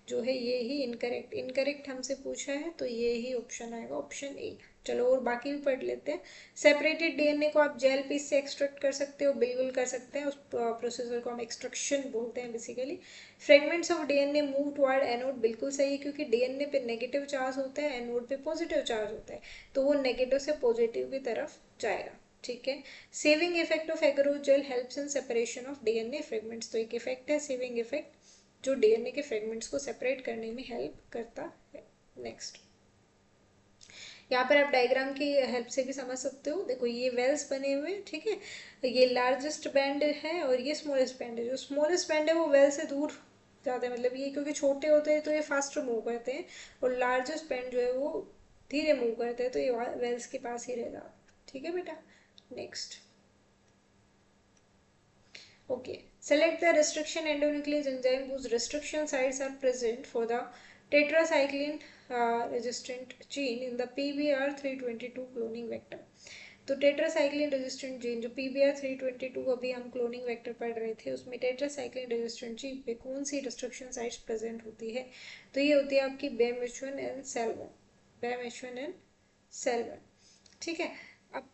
जो है ये ही इनकरेक्ट हमसे पूछा है, तो ये ही ऑप्शन आएगा, ऑप्शन ए। चलो और बाकी भी पढ़ लेते हैं। सेपरेटेड डीएनए को आप जेल पीस से एक्सट्रैक्ट कर सकते हो, बिल्कुल कर सकते हैं, उस प्रोसीजर को हम एक्सट्रैक्शन बोलते हैं basically. Fragments of DNA move toward anode, बिल्कुल सही, क्योंकि डीएनए पे नेगेटिव चार्ज होता है, एनोड पे पॉजिटिव चार्ज होता है, तो वो नेगेटिव से पॉजिटिव की तरफ जाएगा। ठीक है, sieving effect of agarose gel helps in separation of DNA fragments. तो एक इफेक्ट है सेविंग इफेक्ट, जो डीएनए के फ्रेगमेंट्स को सेपरेट करने में हेल्प करता है। नेक्स्ट, यहाँ पर आप डायग्राम की हेल्प से भी समझ सकते हो। देखो ये वेल्स बने हुए हैं, ठीक है, ये लार्जेस्ट बैंड है और ये स्मॉलेस्ट बैंड है। जो स्मॉलेस्ट बैंड है वो वेल से दूर जाते हैं, मतलब ये क्योंकि छोटे होते हैं तो ये फास्टर मूव करते हैं, और लार्जेस्ट बैंड जो है वो धीरे मूव करते हैं, तो ये वेल्स के पास ही रह जाता है। ठीक है बेटा, next. Okay, select the restriction endonuclease enzyme whose restriction sites are present for the tetracycline resistant gene in the PBR322 cloning vector. तो टेट्रासाइक्लिन रेजिस्टेंट जीन जो PBR322 अभी हम क्लोनिंग वेक्टर पढ़ रहे थे, उसमें टेट्रासाइक्लिन रेजिस्टेंट जीन पे कौन सी रिस्ट्रिक्शन साइट्स प्रेजेंट होती है, तो ये होती है आपकी BAM-H1 and cell 1, BAM-H1 and cell 1। ठीक है, अब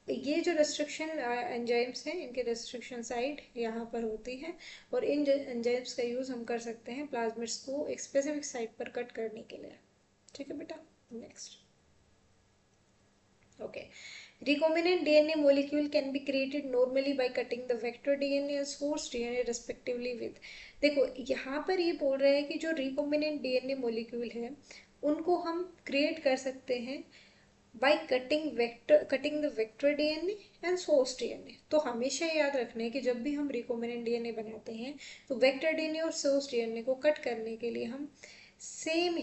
ये जो रेस्ट्रिक्शन एंजाइम्स हैं इनके रेस्ट्रिक्शन साइट यहाँ पर होती है, और इन एंजाइम्स का यूज़ हम कर सकते हैं प्लाज्मिड्स को एक स्पेसिफिक साइट पर कट करने के लिए। ठीक है बेटा, next. Okay, recombinant DNA molecule can be created normally by cutting the vector DNA and source DNA respectively with। देखो यहाँ पर ये बोल रहा है कि जो recombinant DNA molecule है उनको हम क्रिएट कर सकते हैं by cutting the vector DNA and source DNA. तो हमेशा याद रखना है कि जब भी हम रिकॉम्बिनेंट डीएनए बनाते हैं तो वेक्टर डीएनए और सोर्स डीएनए को कट करने के लिए हम सेम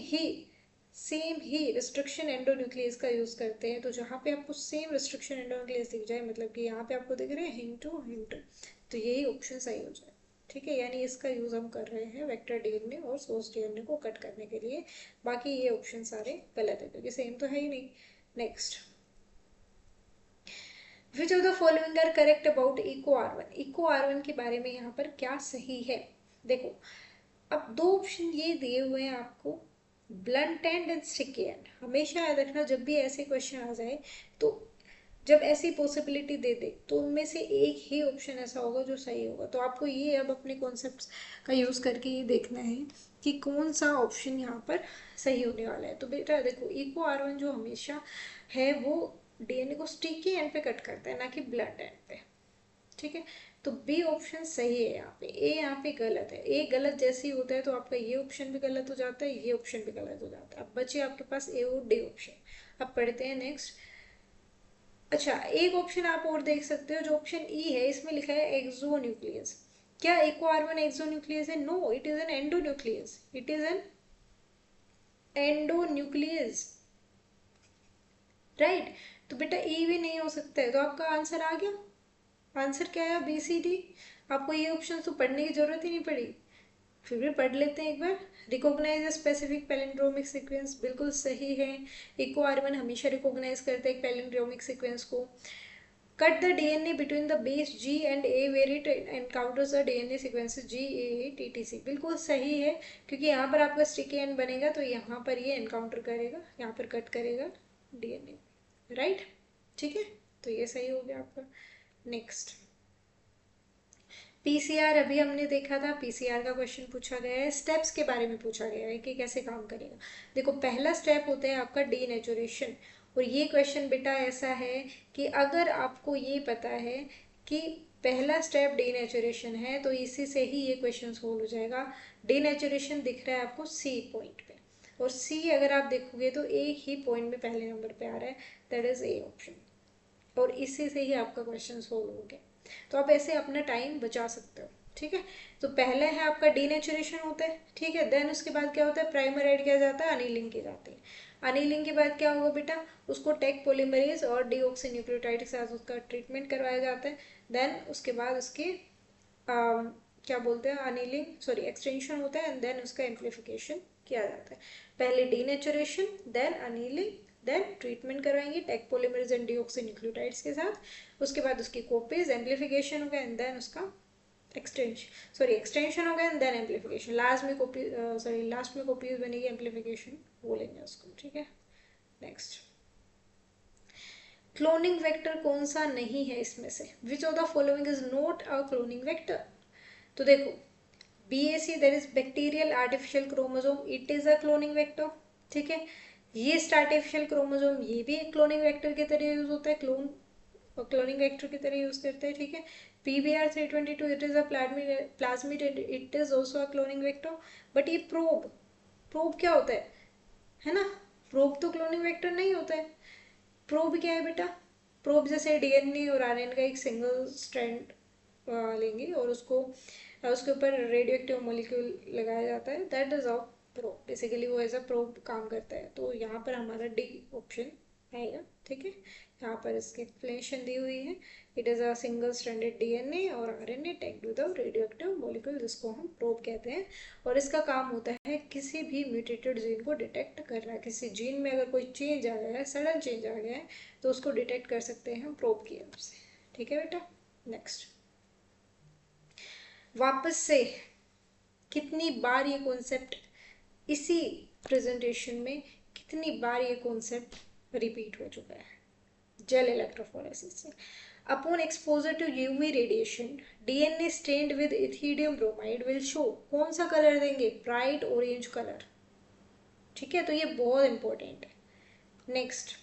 ही रिस्ट्रिक्शन एंडोन्यूक्लियस का यूज करते हैं। तो जहाँ पे आपको सेम रिस्ट्रिक्शन एंडोन्यूक्लियस दिख जाए, मतलब कि यहाँ पे आपको दिख रहे हैं हिंटू, तो यही ऑप्शन सही हो जाए। ठीक है, यानी इसका यूज हम कर रहे हैं वेक्टर डीएनए और सोर्स डीएनए को कट करने के लिए। बाकी ये ऑप्शन सारे गलत है क्योंकि सेम तो है ही नहीं। Next, which of the following are correct about Eco R one. Eco R one के बारे में यहाँ पर क्या सही है? देखो, अब दो ऑप्शन ये दिए हुए हैं आपको, ब्लंट एंड स्टिकी एंड। हमेशा याद रखना जब भी ऐसे क्वेश्चन आ जाए तो जब ऐसी पॉसिबिलिटी दे दे तो उनमें से एक ही ऑप्शन ऐसा होगा जो सही होगा। तो आपको ये अब अपने कॉन्सेप्ट्स का यूज़ करके ये देखना है कि कौन सा ऑप्शन यहाँ पर सही होने वाला है। तो बेटा देखो, इको आर वन जो हमेशा है वो डीएनए को स्टिकी एंड पे कट करता है, ना कि ब्लंट एंड पे। ठीक है, तो बी ऑप्शन सही है यहाँ पे, ए यहाँ पे गलत है। ए गलत जैसे ही होता है तो आपका ये ऑप्शन भी गलत हो जाता है, ये ऑप्शन भी गलत हो जाता है। अब बचे आपके पास ए और डी ऑप्शन। अब पढ़ते हैं नेक्स्ट। अच्छा, एक ऑप्शन आप और देख सकते हो, जो ऑप्शन ई है, इसमें लिखा है एक्सोन्यूक्लियस। क्या इको आर वन एक्सोन्यूक्लियस है? No, it is an endonuclease. It is an endonuclease, right. तो बेटा ई भी नहीं हो सकता है, तो आपका आंसर आ गया। आंसर क्या है? B C D. आपको ये ऑप्शन तो पढ़ने की जरूरत ही नहीं पड़ी, फिर भी पढ़ लेते हैं एक बार। रिकॉग्नाइज स्पेसिफिक पैलिंड्रोमिक सीक्वेंस, बिल्कुल सही है। इको आर वन हमेशा रिकॉग्नाइज करते हैं एक पैलिंड्रोमिक सीक्वेंस को। Cut the DNA between the base G and A where it encounters the DNA sequences G, A, A, T, T, C। बिल्कुल सही है, क्योंकि यहाँ पर आपका स्टिकी एंड बनेगा तो यहाँ पर ये एनकाउंटर करेगा, यहाँ पर कट करेगा डीएनए, राइट। ठीक है, तो ये सही हो गया आपका। नेक्स्ट, पीसीआर अभी हमने देखा था। पीसीआर का क्वेश्चन पूछा गया है, स्टेप्स के बारे में पूछा गया है कि कैसे काम करेगा। देखो, पहला स्टेप होता है आपका डीनेचुरेशन। और ये क्वेश्चन बेटा ऐसा है कि अगर आपको ये पता है कि पहला स्टेप डीनेचुरेशन है तो इसी से ही ये क्वेश्चन सोल्व हो जाएगा। डीनेचुरेशन दिख रहा है आपको सी पॉइंट पे, और सी अगर आप देखोगे तो एक ही पॉइंट में पहले नंबर पे आ रहा है, दैट इज ए ऑप्शन। और इसी से ही आपका क्वेश्चन सोल्व हो गया। तो आप ऐसे अपना टाइम बचा सकते हो। ठीक है, तो पहले है आपका डीनेचुरेशन होता है। ठीक है, देन उसके बाद क्या होता है? प्राइमर ऐड किया जाता है, अनिलिंग की जाती है। अनिलिंग के बाद क्या होगा बेटा? उसको टेक पॉलीमरेज और डीऑक्सी न्यूक्लियोटाइड के साथ उसका ट्रीटमेंट करवाया जाता है। देन उसके बाद उसके क्या बोलते हैं, अनिलिंग सॉरी एक्सटेंशन होता है, एंड देन उसका एम्प्लीफिकेशन किया जाता है। पहले denaturation, then annealing, then treatment करवाएंगे Taq polymerase and deoxy nucleotides के साथ। उसके बाद उसकी कॉपीज, एम्प्लीफिकेशन होगा, एंड देन उसका एक्सटेंशन होगा, एंड देन एम्प्लीफिकेशन। लास्ट में कॉपीज बनेगी, एम्प्लीफिकेशन बोलेंगे उसको। ठीक है, नेक्स्ट, क्लोनिंग वेक्टर कौन सा नहीं है इसमें से? विच of the following is not a cloning vector? तो देखो, BAC that is bacterial artificial chromosome, it is a cloning vector. ठीक है, ये आर्टिफिशियल क्रोमोसोम, ये भी एक क्लोनिंग वेक्टर की तरह यूज होता है, क्लोनिंग वेक्टर की तरह यूज करते हैं। ठीक है, PBR322 it is a plasmid, it is also a cloning vector. But ये प्रोब क्या होता है ना? प्रोब तो क्लोनिंग वेक्टर नहीं होता है। प्रोब क्या है बेटा? प्रोब जैसे डीएनए और आरएनए का एक सिंगल स्ट्रैंड लेंगे और उसके ऊपर रेडियो एक्टिव मॉलिक्यूल लगाया जाता है, that is a probe. Basically वो एज अ प्रोब काम करता है। तो यहाँ पर हमारा डी ऑप्शन आएगा। ठीक है, यहाँ पर इसकी एक्सप्लेनेशन दी हुई है। It is a single stranded DNA और RNA tagged with a radio active molecule, जिसको हम प्रोब कहते हैं। और इसका काम होता है किसी भी म्यूटेटेड जीन को डिटेक्ट करना। किसी जीन में अगर कोई चेंज आ गया है, सडन चेंज आ गया है, तो उसको डिटेक्ट कर सकते हैं हम प्रोब की हेल्प से। ठीक है बेटा, नेक्स्ट, वापस से कितनी बार ये कॉन्सेप्ट इसी प्रेजेंटेशन में कितनी बार ये कॉन्सेप्ट रिपीट हो चुका है? जेल इलेक्ट्रोफोरेसिस से upon exposure to UV radiation DNA stained with ethidium bromide will show, कौन सा कलर देंगे? Bright orange colour. ठीक है, तो ये बहुत इंपॉर्टेंट है। Next,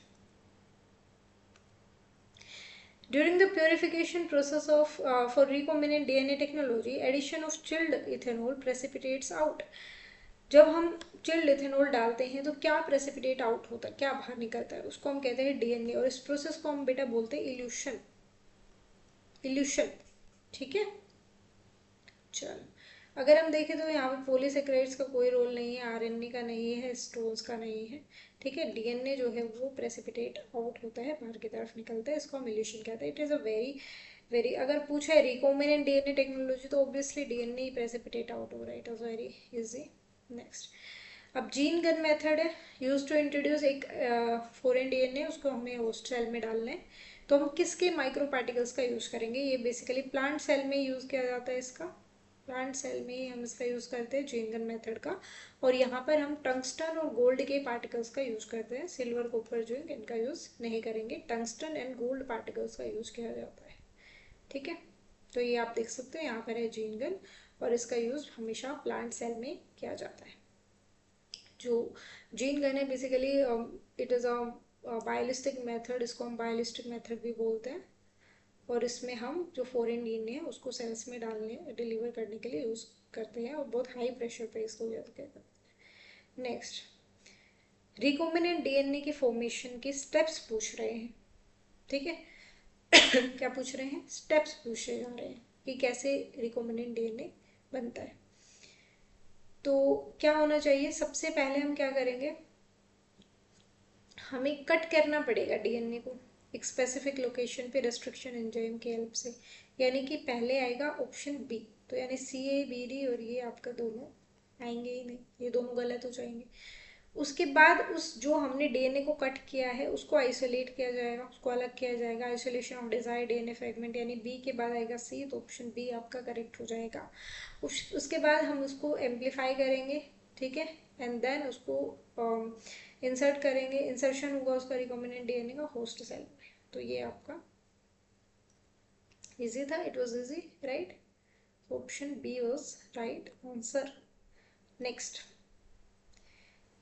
during the purification process of for recombinant DNA technology, addition of chilled ethanol precipitates out. जब हम चिल्ड इथेनॉल डालते हैं तो क्या प्रेसिपिटेट आउट होता है, क्या बाहर निकलता है, उसको हम कहते हैं डीएनए, और इस प्रोसेस को हम बेटा बोलते हैं इल्यूशन। इल्यूशन, ठीक है। चलो अगर हम देखें तो यहाँ पे पॉलीसेकेराइड्स का कोई रोल नहीं है, आरएनए का नहीं है, स्टोन्स का नहीं है, ठीक है। डीएनए जो है वो प्रेसिपिटेट आउट होता है, बाहर की तरफ निकलता है, इसको हम इल्यूशन कहते हैं। It is a very very, अगर पूछा है रिकॉम्बिनेंट डीएनए टेक्नोलॉजी तो ऑब्वियसली डीएनए ही प्रेसिपिटेट आउट हो रहा है। It is very easy. Next, अब जीन गन मेथड है, यूज टू इंट्रोड्यूस एक फॉरेन डीएनए, उसको हमें होस्ट सेल में डालना है। तो हम किसके माइक्रो पार्टिकल्स का यूज़ करेंगे, ये बेसिकली प्लांट सेल में यूज़ किया जाता है इसका, प्लांट सेल में ही हम इसका यूज़ करते हैं जीन गन मेथड का। और यहाँ पर हम टंगस्टन और गोल्ड के पार्टिकल्स का यूज़ करते हैं, सिल्वर कॉपर जिंक इनका यूज़ नहीं करेंगे, टंगस्टन एंड गोल्ड पार्टिकल्स का यूज़ किया जाता है, ठीक है। तो ये आप देख सकते हो यहाँ पर है जीन गन, और इसका यूज़ हमेशा प्लांट सेल में किया जाता है। जो जीन गन है basically it is a biolistic method, इसको हम बायोलिस्टिक मेथड भी बोलते हैं, और इसमें हम जो फॉरेन डीएनए है उसको सेल्स में डालने डिलीवर करने के लिए यूज़ करते हैं, और बहुत हाई प्रेशर पे इसको यूज़ करते हैं। नेक्स्ट, रिकॉम्बिनेंट डीएनए की फॉर्मेशन के स्टेप्स पूछ रहे हैं, ठीक है। क्या पूछ रहे हैं, स्टेप्स पूछे जा रहे हैं कि कैसे रिकॉम्बिनेंट डीएनए बनता है। तो क्या होना चाहिए, सबसे पहले हम क्या करेंगे, हमें कट करना पड़ेगा डीएनए को एक स्पेसिफिक लोकेशन पे रेस्ट्रिक्शन एंजाइम की हेल्प से, यानी कि पहले आएगा ऑप्शन बी, तो यानी सी ए बी डी और ये आपका दोनों आएंगे ही नहीं, ये दोनों गलत हो जाएंगे। उसके बाद उस जो हमने डीएनए को कट किया है उसको आइसोलेट किया जाएगा, उसको अलग किया जाएगा, isolation of desired DNA fragment, यानी बी के बाद आएगा सी, तो ऑप्शन बी आपका करेक्ट हो जाएगा। उसके बाद हम उसको एम्पलीफाई करेंगे, ठीक है, एंड देन उसको इंसर्ट करेंगे, इंसर्शन होगा उसका रिकॉम्बिनेंट डीएनए का होस्ट सेल में। तो ये आपका इजी था, it was easy, right. Option B was right answer. Next,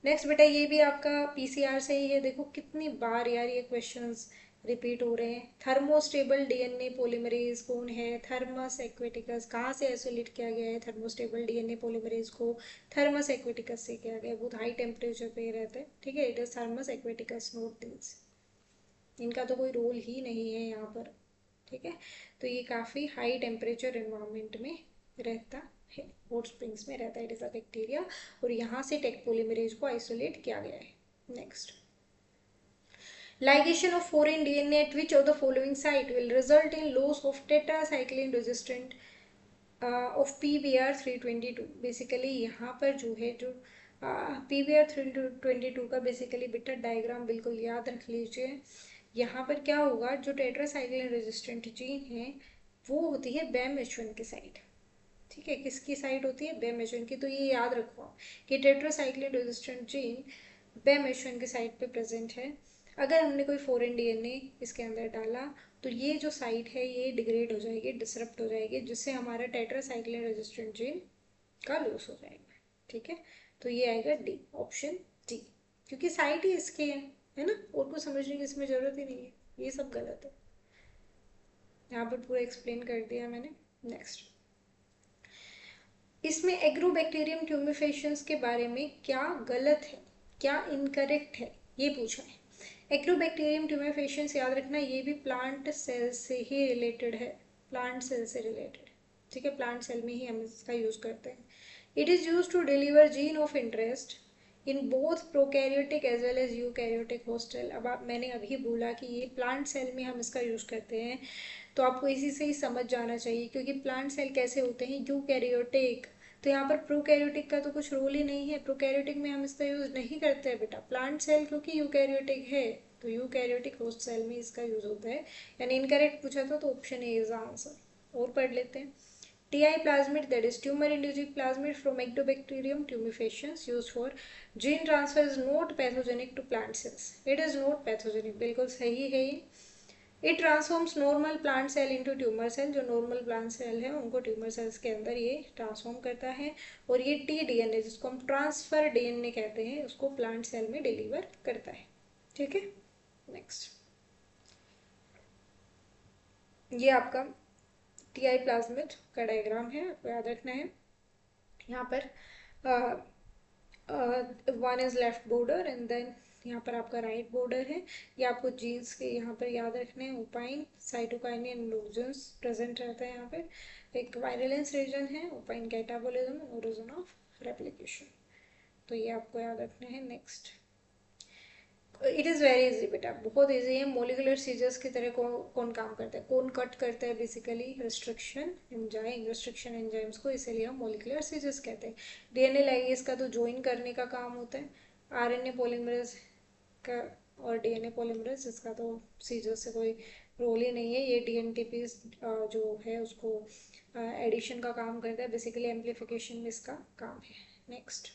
next बेटा ये भी आपका पीसीआर से ही है, देखो कितनी बार यार ये क्वेश्चंस रिपीट हो रहे हैं। थर्मोस्टेबल डीएनए पॉलीमरेज कौन है, थर्मस एक्वेटिकस, कहाँ से आइसोलेट किया गया है थर्मोस्टेबल डीएनए पॉलीमरेज को, थर्मस एक्वेटिकस से किया गया है, बहुत हाई टेम्परेचर पे रहता है, ठीक है। It is Thermus aquaticus, note this, इनका तो कोई रोल ही नहीं है यहाँ पर, ठीक है। तो ये काफ़ी हाई टेम्परेचर एनवायरनमेंट में रहता है, हॉट स्प्रिंग्स में रहता है, इट इज़ अ बैक्टीरिया, और यहाँ से टेक पॉलीमरेज को आइसोलेट किया गया है। Next, ligation of foreign DNA at which of the following site will result in loss of tetracycline resistant of PBr 322। Basically यहाँ पर जो है जो PBr 322 का बेसिकली बेटा डायग्राम बिल्कुल याद रख लीजिए। यहाँ पर क्या होगा, जो टेट्रासाइक्लिन रेजिस्टेंट जीन है वो होती है BAM-H1 की साइट, ठीक है। किसकी साइट होती है, BAM-H1 की। तो ये याद रखो आप कि टेट्रासाइक्लिन रेजिस्टेंट जीन BAM-H1 की साइट पे प्रेजेंट है। अगर हमने कोई फॉरेन डीएनए इसके अंदर डाला तो ये जो साइट है ये डिग्रेड हो जाएगी, डिसरप्ट हो जाएगी, जिससे हमारा टेट्रासाइक्लिन रेजिस्टेंट जीन का लॉस हो जाएगा, ठीक है। तो ये आएगा डी, ऑप्शन डी, क्योंकि साइट ही इसकी है ना, और कुछ समझने की इसमें जरूरत ही नहीं है, ये सब गलत है, यहाँ पर पूरा एक्सप्लेन कर दिया मैंने। नेक्स्ट, इसमें एग्रोबैक्टीरियम ट्यूमिफेशंस के बारे में क्या गलत है, क्या इनकरेक्ट है, ये पूछा है। एग्रोबैक्टीरियम ट्यूमिफेशंस याद रखना ये भी प्लांट सेल से ही रिलेटेड है, प्लांट सेल से रिलेटेड, ठीक है। प्लांट सेल में ही हम इसका यूज़ करते हैं। It is use to deliver gene of interest in both prokaryotic as well as eukaryotic host cell. अब आप, मैंने अभी बोला कि ये प्लांट सेल में हम इसका यूज़ करते हैं, तो आपको इसी से ही समझ जाना चाहिए, क्योंकि प्लांट सेल कैसे होते हैं, यूकैरियोटिक, तो यहाँ पर प्रोकैरियोटिक का तो कुछ रोल ही नहीं है, प्रोकैरियोटिक में हम इसका यूज़ नहीं करते हैं बेटा। प्लांट सेल क्योंकि यूकैरियोटिक है तो यूकैरियोटिक होस्ट सेल में इसका यूज़ होता है, यानी इनकरेक्ट पूछा था तो ऑप्शन ए इज आंसर। और पढ़ लेते हैं। TI plasmid, that is tumor inducing plasmid from Ectobacterium tumefaciens used for gene transfer, is not pathogenic to plant cells. It is not pathogenic, बिल्कुल सही है ये। It transforms normal plant cell into tumor cell, जो normal plant cell है उनको tumor cells के अंदर ये transform करता है, और ये tDNA जिसको हम transfer DNA कहते हैं उसको plant cell में deliver करता है, ठीक है। Next, ये आपका TI प्लाज्मिड का डायग्राम है, आपको याद रखना है। यहाँ पर one is left border and then यहाँ पर आपका राइट बॉर्डर है। ये आपको जीन्स के यहाँ पर याद रखने हैं। ओपाइन, साइटोकाइनिन, लूजन्स प्रेजेंट रहता है यहाँ पर। एक वायरलेंस रीजन है, opine catabolism, origin of replication. तो ये आपको याद रखना है। Next, it is very easy बेटा, बहुत इजी है। मोलिकुलर सीजर्स की तरह कौन काम करता है, कौन कट करता है basically, restriction enzyme, restriction enzymes को, इसीलिए हम मोलिकुलर सीजर्स कहते हैं। डीएनए लाइगेज का तो ज्वाइन करने का काम होता है। आरएनए पॉलीमरेज का और डीएनए पॉलीमरेज, इसका तो सीजर से कोई रोल ही नहीं है। ये डीएनटीपी जो है उसको एडिशन का काम करता है, बेसिकली एम्प्लीफिकेशन में इसका काम है। नेक्स्ट,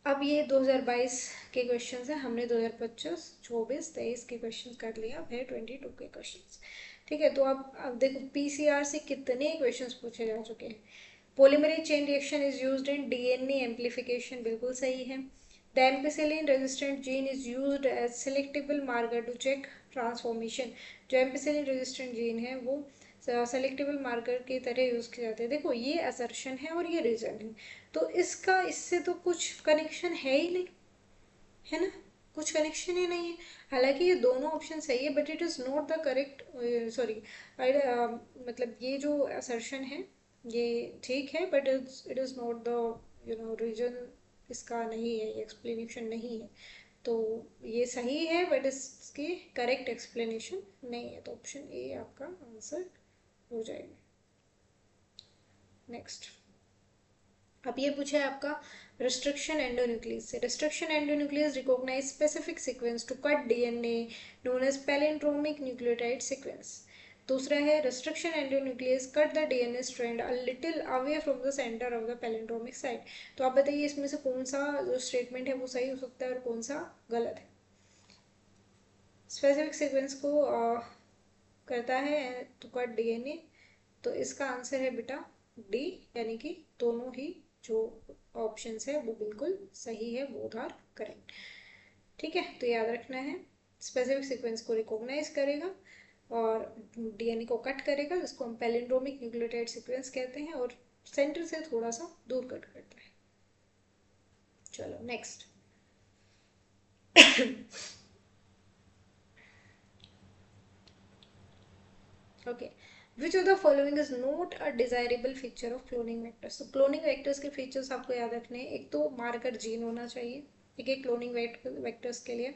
अब ये 2022 के क्वेश्चंस हैं, हमने 2025, 24, 23 के क्वेश्चंस कर लिया, अब है 22 के क्वेश्चंस। ठीक है, तो अब देखो पीसीआर से कितने क्वेश्चंस पूछे जा चुके हैं। Polymerase chain reaction is used in DNA amplification, बिल्कुल सही है। The ampicillin resistant gene is used as selectable marker to check transformation. जो एम्पिसिलिन रेजिस्टेंट जीन है वो सेलेक्टेबल मार्कर की तरह यूज़ किए जाते हैं। देखो ये असर्शन है और ये रीजन है, तो इसका इससे तो कुछ कनेक्शन है ही नहीं, है ना, कुछ कनेक्शन ही नहीं है। हालांकि ये दोनों ऑप्शन सही है, but it is not the correct, sorry, मतलब ये जो असर्शन है ये ठीक है, but it is not the reason, इसका नहीं है, ये एक्सप्लेनेशन नहीं है। तो ये सही है बट इसकी करेक्ट एक्सप्लेनेशन नहीं है, तो ऑप्शन ए आपका आंसर हो जाएगा। नेक्स्ट, अब ये पूछा है आपका रिस्ट्रिक्शन एंडोन्यूक्लियस से। Restriction endonuclease recognize specific sequence to cut DNA known as palindromic nucleotide sequence. दूसरा है restriction endonuclease cut the DNA strand a little away from the centre of the palindromic site. तो आप बताइए इसमें से कौन सा जो स्टेटमेंट है वो सही हो सकता है और कौन सा गलत है। स्पेसिफिक सीक्वेंस को करता है टू कट डीएनए, तो इसका आंसर है बेटा डी, यानी कि दोनों ही जो ऑप्शंस है वो बिल्कुल सही है, बोथ आर करेक्ट। ठीक है, तो याद रखना है, स्पेसिफिक सीक्वेंस को रिकॉग्नाइज करेगा और डीएनए को कट करेगा, जिसको हम पैलिंड्रोमिक न्यूक्लियोटाइड सीक्वेंस कहते हैं, और सेंटर से थोड़ा सा दूर कट करता है। चलो next, okay, which of the following is not a desirable feature of cloning vectors. तो क्लोनिंग वेक्टर्स के फीचर्स आपको याद रखने हैं। एक तो मार्कर जीन होना चाहिए, ठीक है, क्लोनिंग वेक्टर्स के लिए।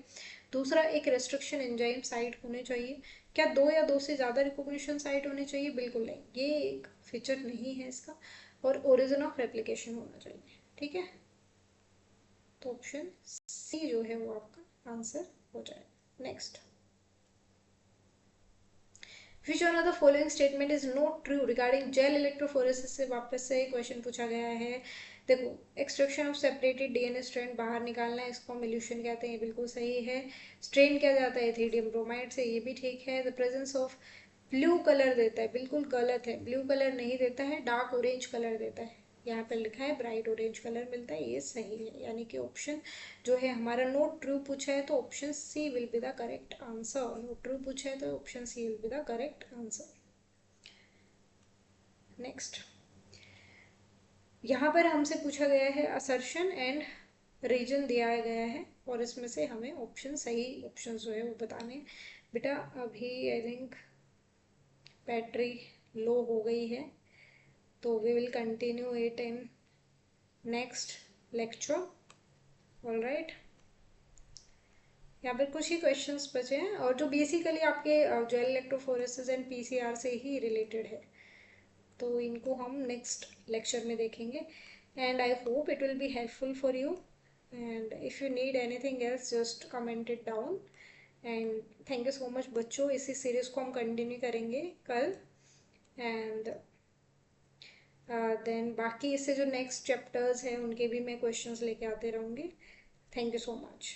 दूसरा, एक रेस्ट्रिक्शन एंजाइम साइट होने चाहिए। क्या दो या दो से ज़्यादा रिकॉग्निशन साइट होनी चाहिए? बिल्कुल नहीं, ये एक फीचर नहीं है इसका। और ओरिजिन ऑफ रेप्लिकेशन होना चाहिए। ठीक है, तो ऑप्शन सी जो है वो आपका आंसर हो जाएगा। Next, Which one of the following statement is not true regarding gel electrophoresis से वापस से क्वेश्चन पूछा गया है। देखो, extraction of separated DNA strand बाहर निकालना है, इसको हम इल्यूशन कहते हैं, बिल्कुल सही है। स्ट्रेन किया जाता है इथेरियम ब्रोमाइड से, ये भी ठीक है। The presence of blue colour देता है, बिल्कुल गलत है, ब्लू कलर नहीं देता है, डार्क ऑरेंज कलर देता है। यहाँ पर लिखा है ब्राइट ऑरेंज कलर मिलता है, ये सही है, यानी कि ऑप्शन जो है हमारा नोट ट्रू पूछा है तो option C will be the correct answer. Not true पूछा है तो option C will be the correct answer. Next, यहाँ पर हमसे पूछा गया है असर्शन एंड रीजन दिया गया है, और इसमें से हमें ऑप्शन सही ऑप्शन जो है वो बताने। बेटा अभी आई थिंक बैटरी लो हो गई है, तो we will continue it in next lecture. All right, यहाँ पर कुछ ही क्वेश्चंस बचे हैं, और जो बेसिकली आपके जेल इलेक्ट्रोफोरेसिस एंड पीसीआर से ही रिलेटेड है, तो इनको हम नेक्स्ट लेक्चर में देखेंगे। And I hope it will be helpful for you, and if you need anything else just comment it down. And thank you so much बच्चों, इसी series को हम कंटिन्यू करेंगे कल। एंड देन बाकी इससे जो नेक्स्ट चैप्टर्स हैं उनके भी मैं क्वेश्चंस लेके आते रहूँगी। Thank you so much.